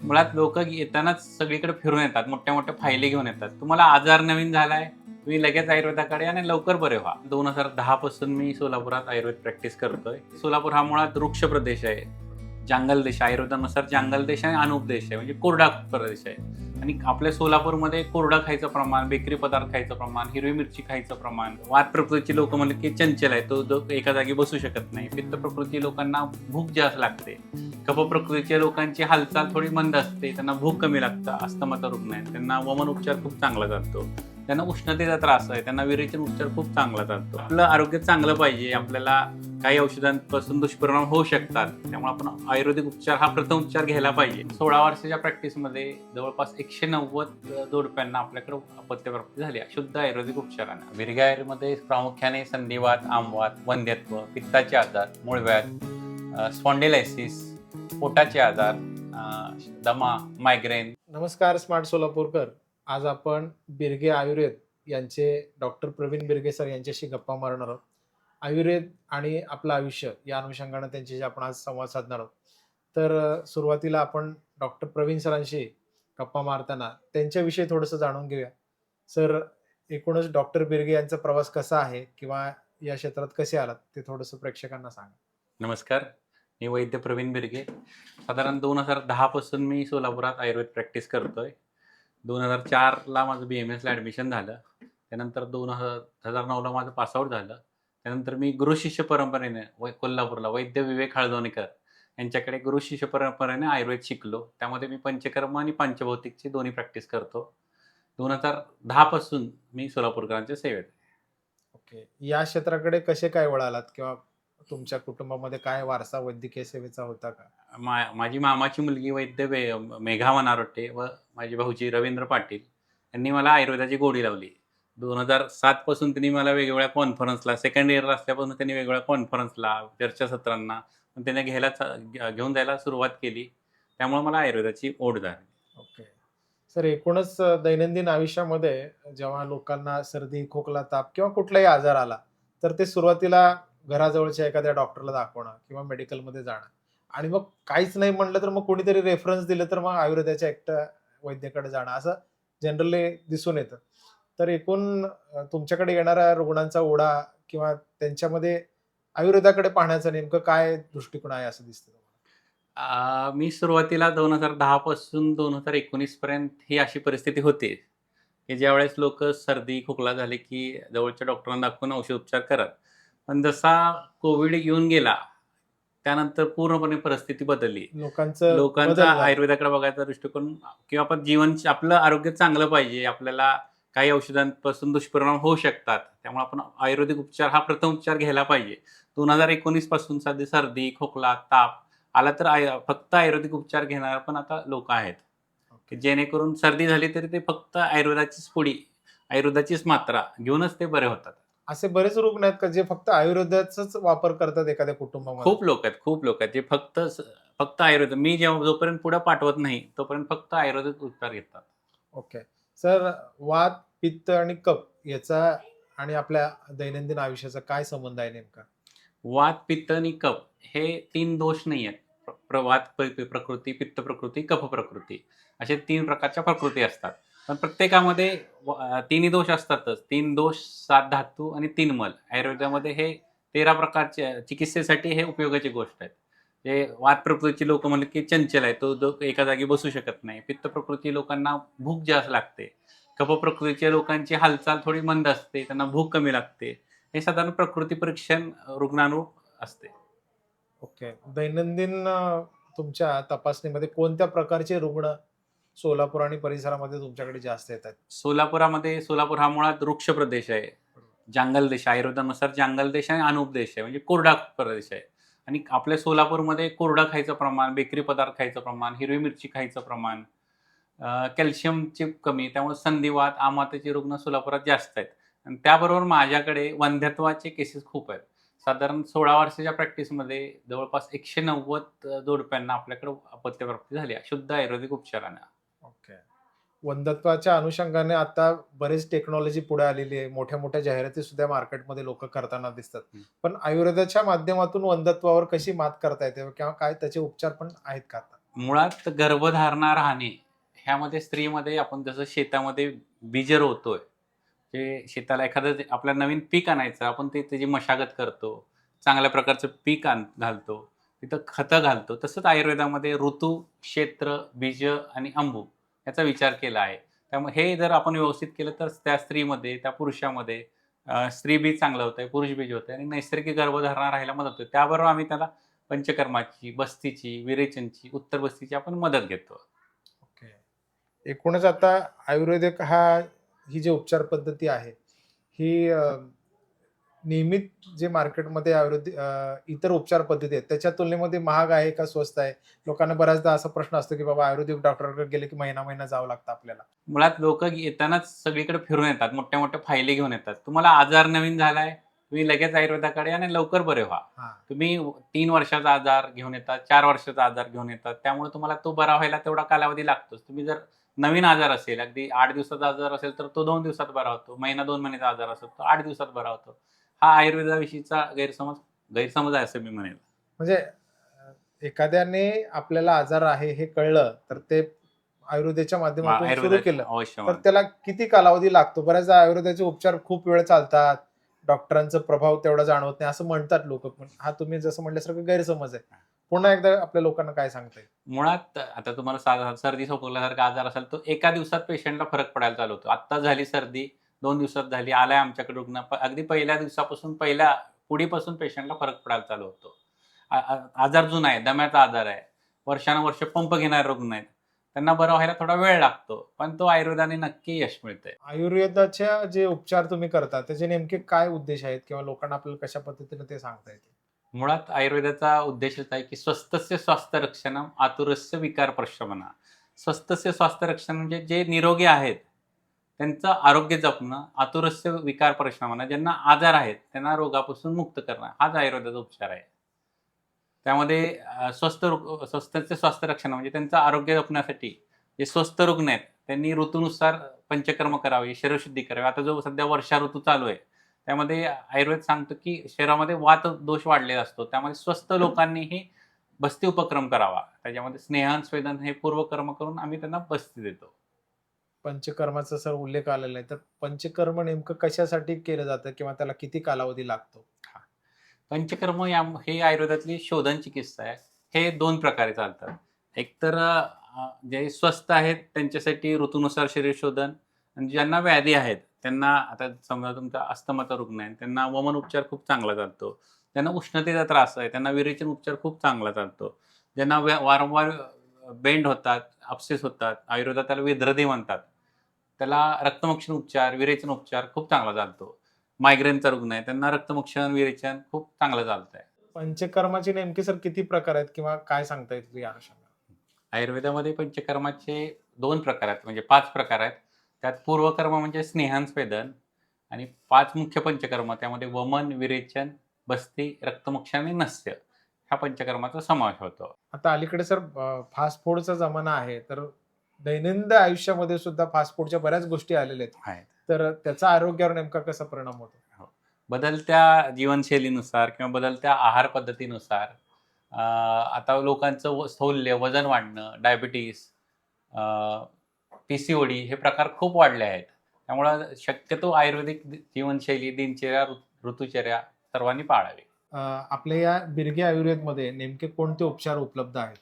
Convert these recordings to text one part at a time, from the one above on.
मुळात लोक येतानाच सगळीकडे फिरून येतात, मोठ्या मोठ्या फायली घेऊन येतात. तुम्हाला आजार नवीन झालाय, तुम्ही लगेच आयुर्वेदाकडे आणि लवकर बरे व्हा. 2010 पासून मी सोलापुरात आयुर्वेद प्रॅक्टिस करतोय. सोलापूर हा मुळात वृक्ष प्रदेश आहे, जंगल देश, आयुर्वेदानुसार जंगल देश आणि अनूप देश आहे, म्हणजे कोरडा प्रदेश आहे. आणि आपल्या सोलापूरमध्ये कोरडा खायचं प्रमाण, बेकरी पदार्थ खायचं प्रमाण, हिरवी मिरची खायचं प्रमाण, वात प्रकृतीची लोक म्हणले की चंचल आहे, तो एका जागी बसू शकत नाही. पित्त प्रकृती लोकांना भूक जास्त लागते. कफ प्रकृतीच्या लोकांची हालचाल थोडी मंद असते, त्यांना भूक कमी लागतं. अस्थमाचा रुग्ण आहे, त्यांना वमन उपचार खूप चांगला जातो. त्यांना उष्णतेचा त्रास आहे, त्यांना विरेचन उपचार खूप चांगला जातो. आपलं आरोग्य चांगलं पाहिजे, आपल्याला काही औषधांपासून दुष्परिणाम होऊ शकतात, त्यामुळे आपण आयुर्वेदिक उपचार हा प्रथम उपचार घ्यायला पाहिजे. 16 वर्षाच्या प्रॅक्टिसमध्ये जवळपास 190 जोडप्यांना आपल्याकडे अपत्यप्राप्ती झाली शुद्ध आयुर्वेदिक उपचारांना. विरगायरमध्ये प्रामुख्याने संधिवात, आमवात, वंध्यत्व, पित्ताचे आजार, मूळव्याध, स्पॉन्डिलायसिस, पोटाचे आजार, दमा, मायग्रेन. नमस्कार स्मार्ट सोलापूरकर. आज आपण बिरगे आयुर्वेद यांचे डॉक्टर प्रवीण बिरगे सर यांच्याशी गप्पा मारणार आहोत. आयुर्वेद आणि आपलं आयुष्य या अनुषंगाने त्यांच्याशी आपण आज संवाद साधणार आहोत. तर सुरुवातीला आपण डॉक्टर प्रवीण सरांशी गप्पा मारताना त्यांच्याविषयी थोडंसं जाणून घेऊया. सर, एकूणच डॉक्टर बिरगे यांचा प्रवास कसा आहे किंवा या क्षेत्रात कसे आलात ते थोडंसं प्रेक्षकांना सांगा. नमस्कार, मी वैद्य प्रवीण बिरगे. साधारण 2010 पासून मी सोलापुरात आयुर्वेद प्रॅक्टिस करतोय. 2004ला माझं BMSला ॲडमिशन झालं. त्यानंतर 2009ला माझं पासआउट झालं. त्यानंतर मी गुरुशिष्य परंपरेने कोल्हापूरला वैद्य विवेक हळदवणेकर यांच्याकडे गुरुशिष्य परंपरेने आयुर्वेद शिकलो. त्यामध्ये मी पंचकर्म आणि पंचभौतिकची दोन्ही प्रॅक्टिस करतो. 2010 पासून मी सोलापूरकरांच्या सेवेत. ओके, या क्षेत्राकडे कसे काय वळालात किंवा तुमच्या कुटुंबामध्ये काय वारसा वैद्यकीय सेवेचा होता का? माझी मामाची मुलगी वैद्य मेघा वनारोटे व माझे भाऊजी रवींद्र पाटील यांनी मला आयुर्वेदाची गोडी लावली. 2007 पासून त्यांनी मला वेगवेगळ्या कॉन्फरन्सला, सेकंड इयरला असल्यापासून त्यांनी वेगवेगळ्या कॉन्फरन्सला, चर्चासत्रांना त्यांनी घेऊन जायला सुरुवात केली. त्यामुळे मला आयुर्वेदाची ओढ झाली. ओके सर, एकूणच दैनंदिन आयुष्यामध्ये जेव्हा लोकांना सर्दी, खोकला, ताप किंवा कुठलाही आजार आला तर ते सुरुवातीला घराजवळच्या एखाद्या डॉक्टरला दाखवणं किंवा मेडिकलमध्ये जाणं, आणि मग काहीच नाही म्हणलं तर मग कोणीतरी रेफरन्स दिलं तर मग आयुर्वेदाच्या एकट्या वैद्याकडे जाणं, असं जनरली दिसून येतं. तर एकूण तुमच्याकडे येणाऱ्या रुग्णांचा ओढा किंवा त्यांच्यामध्ये आयुर्वेदाकडे पाहण्याचा नेमकं काय दृष्टिकोन आहे असं दिसतं तुम्हाला? मी सुरुवातीला 2010 पासून 2019 पर्यंत ही अशी परिस्थिती होती की ज्यावेळेस लोक सर्दी, खोकला झाले की जवळच्या डॉक्टरांना दाखवून औषधोपचार करत. पण जसा कोविड येऊन गेला त्यानंतर पूर्णपणे परिस्थिती बदलली. लोकांचा आयुर्वेदाकडे बघायचा दृष्टिकोन, किंवा आपण आपलं आरोग्य चांगलं पाहिजे, आपल्याला काही औषधांपासून दुष्परिणाम होऊ शकतात, त्यामुळे आपण आयुर्वेदिक उपचार हा प्रथम उपचार घ्यायला पाहिजे. 2019 पासून सध्या सर्दी, खोकला, ताप आला तर फक्त आयुर्वेदिक उपचार घेणारे पण आता लोक आहेत, की जेणेकरून सर्दी झाली तरी ते फक्त आयुर्वेदाचीच पुडी, आयुर्वेदाचीच मात्रा घेऊनच ते बरे होतात. असे बरेच रुग्ण आहेत का जे फक्त आयुर्वेदाचाच वापर करतात एखाद्या कुटुंबामध्ये? खूप लोक आहेत जे फक्त आयुर्वेद, मी जोपर्यंत पुढे पाठवत नाही तोपर्यंत फक्त आयुर्वेदिक उपचार घेतात. ओके सर, वात, पित्त आणि कफ याचा आणि आपल्या दैनंदिन आयुष्याचा काय संबंध आहे नेमका? वात, पित्त आणि कफ हे 3 दोष नाही आहेत. वात प्रकृती, पित्त प्रकृती, कफ प्रकृती असे 3 प्रकारच्या प्रकृती असतात. पण प्रत्येकामध्ये तिन्ही दोष असतातच. 3 दोष, 7 धातू आणि 3 मल. आयुर्वेदामध्ये हे 13 प्रकारच्या चिकित्सेसाठी हे उपयोगाची गोष्ट आहे. जे वात प्रकृतीची लोक म्हणले की चंचल आहे, तो एका जागी बसू शकत नाही. पित्त प्रकृती लोकांना भूक जास्त लागते. कफ प्रकृतीच्या लोकांची हालचाल थोडी मंद असते, त्यांना भूक कमी लागते. हे साधारण प्रकृती परीक्षण रुग्णानुरूप असते. ओके, दैनंदिन तुमच्या तपासणीमध्ये कोणत्या प्रकारचे रुग्ण सोलापूर आणि परिसरामध्ये तुमच्याकडे जास्त येतात? सोलापूर हा मुळात वृक्ष प्रदेश आहे, जंगल देश, आयुर्वेदानुसार जंगल देश आणि अनूप देश आहे, म्हणजे कोरडा प्रदेश आहे. आणि आपल्या सोलापूरमध्ये कोरडा खायचं प्रमाण, बेकरी पदार्थ खायचं प्रमाण, हिरवी मिरची खायचं प्रमाण, कॅल्शियमची कमी, त्यामुळे संधिवात, आमाताचे रुग्ण सोलापुरात जास्त आहेत. आणि त्याबरोबर माझ्याकडे वंध्यत्वाचे केसेस खूप आहेत. साधारण 16 वर्षाच्या प्रॅक्टिसमध्ये जवळपास 190 जोडप्यांना आपल्याकडे अपत्यप्राप्ती झाली शुद्ध आयुर्वेदिक उपचारानं. ओके, वंध्यत्वाच्या अनुषंगाने आता बरेच टेक्नॉलॉजी पुढे आलेली आहे, मोठ्या मोठ्या जाहिराती सुद्धा मार्केटमध्ये लोक करताना दिसतात. पण आयुर्वेदाच्या माध्यमातून वंध्यत्वावर कशी मात करता येते किंवा काय त्याचे उपचार पण आहेत का? मुळात गर्भधारणा राहणे ह्यामध्ये स्त्रीमध्ये आपण जसं शेतामध्ये बीज रोवतोय, जे शेताला एखादं आपलं नवीन पीक आणायचं, आपण त्याची मशागत करतो, चांगल्या प्रकारचं पीक घालतो, तिथं खतं घालतो. तसंच आयुर्वेदामध्ये ऋतू, क्षेत्र, बीज आणि अंबू याचा विचार केला आहे. त्यामुळे हे जर आपण व्यवस्थित केलं तर त्या स्त्रीमध्ये, त्या पुरुषामध्ये स्त्री बीज चांगलं होतंय, पुरुष बीज होतंय आणि नैसर्गिक गर्भधारणा राहायला मदत होते. त्याबरोबर आम्ही त्याला पंचकर्माची, बस्तीची, विरेचनची, उत्तर बस्तीची आपण मदत घेतो. ओके. एकूणच आता आयुर्वेदिक ही जी उपचार पद्धती आहे, ही नियमित जे मार्केटमध्ये इतर उपचार पद्धती आहेत, त्याच्या तुलनेमध्ये महाग आहे का स्वस्त आहे? लोकांना बऱ्याचदा असा प्रश्न असतो, की बाबा आयुर्वेदिक डॉक्टरकडे गेले की महिना-महिना जावं लागतं आपल्याला. मुळात लोकं येतानाच सगळीकडे फिरून येतात, मोठ्या-मोठ्या फायली घेऊन येतात. तुम्हाला आजार नवीन झालाय, तुम्ही लगेच आयुर्वेदाकडे आणि लवकर बरे व्हा. हां. तुम्ही 3 वर्षाचा आजार घेऊन येतात, 4 वर्षाचा आजार घेऊन येतात. त्यामुळे तुम्हाला तो बरा व्हायला तेवढा कालावधी लागतोच. तुम्ही जर नवीन आजार असेल, अगदी 8 दिवसाचा आजार असेल, तर तो 2 दिवसात बरा होतो. महिना 2 महिन्याचा आजार असेल, तो 8 दिवसात बरा होतो. हा आयुर्वेदाविषयीचा गैरसमज आहे असं मी म्हणेल. म्हणजे एखाद्याने आपल्याला आजार आहे हे कळलं, तर ते आयुर्वेदाच्या माध्यमातून सुरू आयुर्वेदात केलं, अवश्य तर त्याला किती कालावधी लागतो? बऱ्याचदा आयुर्वेदाचे उपचार खूप वेळ चालतात, डॉक्टरांचा प्रभाव तेवढा जाणवत नाही असं म्हणतात लोक. पण हा तुम्ही जसं म्हटल्यासारखं गैरसमज आहे. पुन्हा एकदा आपल्या लोकांना काय सांगता येईल? मुळात आता तुम्हाला सर्दी खोकल्यासारखा आजार असेल, तो एका दिवसात पेशंटला फरक पडायला चालू होतो. आत्ता झाली सर्दी, 2 दिवसात झाली, आलाय आमच्याकडे रुग्ण, अगदी पहिल्या दिवसापासून पहिल्या पुढीपासून पेशंटला फरक पडायला चालू होतो. आजार जुना आहे, दम्याचा आजार आहे, वर्षानुवर्ष पंप घेणारे रुग्ण आहेत, त्यांना बरं व्हायला थोडा वेळ लागतो, पण तो आयुर्वेदाने नक्की यश मिळतंय. आयुर्वेदाच्या जे उपचार तुम्ही करता त्याचे नेमके काय उद्देश आहेत किंवा लोकांना आपल्याला कशा पद्धतीने ते सांगता येतील? मुळात आयुर्वेदाचा उद्देशच आहे की स्वस्थस्य स्वास्थ्य रक्षणम आतुरस्य विकार प्रशमना. स्वस्थस्य स्वास्थ्य रक्षण म्हणजे जे निरोगी आहेत त्यांचं आरोग्य जपणं, आतुरस्य विकार प्रशमना, ज्यांना आजार आहेत त्यांना रोगापासून मुक्त करणं, हाच आयुर्वेदाचा उपचार आहे. त्यामध्ये स्वस्थस्य स्वास्थ्य रक्षण म्हणजे त्यांचं आरोग्य जपण्यासाठी जे स्वस्थ रुग्ण आहेत त्यांनी ऋतूनुसार पंचकर्म करावे, शरीरशुद्धी करावी. आता जो सध्या वर्षा ऋतू चालू आहे, त्यामध्ये आयुर्वेद सांगतो की शरीरामध्ये वात दोष वाढलेला असतो, त्यामध्ये स्वस्थ लोकांनीही बस्ती उपक्रम करावा. त्याच्यामध्ये स्नेहन स्वेदन हे पूर्वकर्म करून आम्ही त्यांना बस्ती देतो. पंचकर्माचा सर उल्लेख आलेला आहे, तर पंचकर्म नेमकं कशासाठी केलं जातं किंवा त्याला किती कालावधी लागतो? पंचकर्म हे आयुर्वेदातली शोधन चिकित्सा आहे. हे 2 प्रकारे चालतात. एकतर जे स्वस्थ आहेत त्यांच्यासाठी ऋतूनुसार शरीर शोधन, आणि ज्यांना व्याधी आहेत त्यांना, आता समजा तुमचा अस्थमाचा रुग्ण आहे, त्यांना वमन उपचार खूप चांगला चालतो. ज्यांना उष्णतेचा त्रास आहे त्यांना विरेचन उपचार खूप चांगला चालतो. ज्यांना वारंवार बेंड होतात, अपसेस होतात, आयुर्वेदात त्याला विद्रधी म्हणतात, त्याला रक्तमोक्षण उपचार, विरेचन उपचार खूप चांगला चालतो. मायग्रेनचा रुग्ण आहे त्यांना रक्तमोक्षण, विरेचन खूप चांगलं चालतंय. पंचकर्माचे नेमके सर किती प्रकार आहेत किंवा काय सांगता येईल या अनुषंगाने? आयुर्वेदामध्ये पंचकर्माचे 2 प्रकार आहेत, म्हणजे 5 प्रकार आहेत. त्यात पूर्वकर्म म्हणजे स्नेहन स्वेदन, आणि 5 मुख्य पंचकर्म, त्यामध्ये वमन, विरेचन, बस्ती, रक्तमोक्षण आणि नस्य ह्या पंचकर्माचा समावेश होतो. आता अलीकडे सर फास्ट फूडचा जमाना आहे, तर दैनंदिन आयुष्यामध्ये सुद्धा फास्ट फूडच्या बऱ्याच गोष्टी आलेल्या आहेत. तर त्याचा आरोग्यावर नेमका कसा परिणाम होतो? बदलत्या जीवनशैलीनुसार किंवा बदलत्या आहार पद्धतीनुसार आता लोकांचं स्थौल्य, वजन वाढणं, डायबिटीस, PCOD हे प्रकार खूप वाढले आहेत. त्यामुळं शक्यतो आयुर्वेदिक जीवनशैली, दिनचर्या, ऋतुचर्या सर्वांनी पाळावी. आपल्या या बिरगे आयुर्वेदमध्ये नेमके कोणते उपचार उपलब्ध आहेत?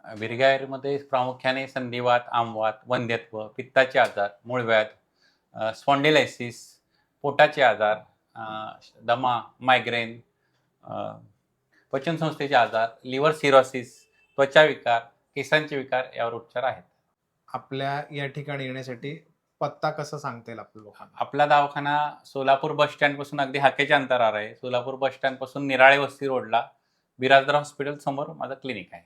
बिरगे आयुर्वेदमध्ये प्रामुख्याने संधिवात, आमवात, वंध्यत्व, पित्ताचे आजार, मूळव्याध, स्पॉन्डिलायसिस, पोटाचे आजार, दमा, मायग्रेन, पचनसंस्थेचे आजार, लिव्हर सिरोसिस, त्वचा विकार, केसांचे विकार यावर उपचार आहेत. आपल्या या ठिकाणी येण्यासाठी पत्ता कसा सांगता येईल आपल्या लोकांना? आपला दवाखाना सोलापूर बस स्टँड पासून अगदी हाकेच्या अंतरावर आहे. सोलापूर बस स्टँड पासून निराळे वस्ती रोडला बिराजदार हॉस्पिटल समोर माझं क्लिनिक आहे.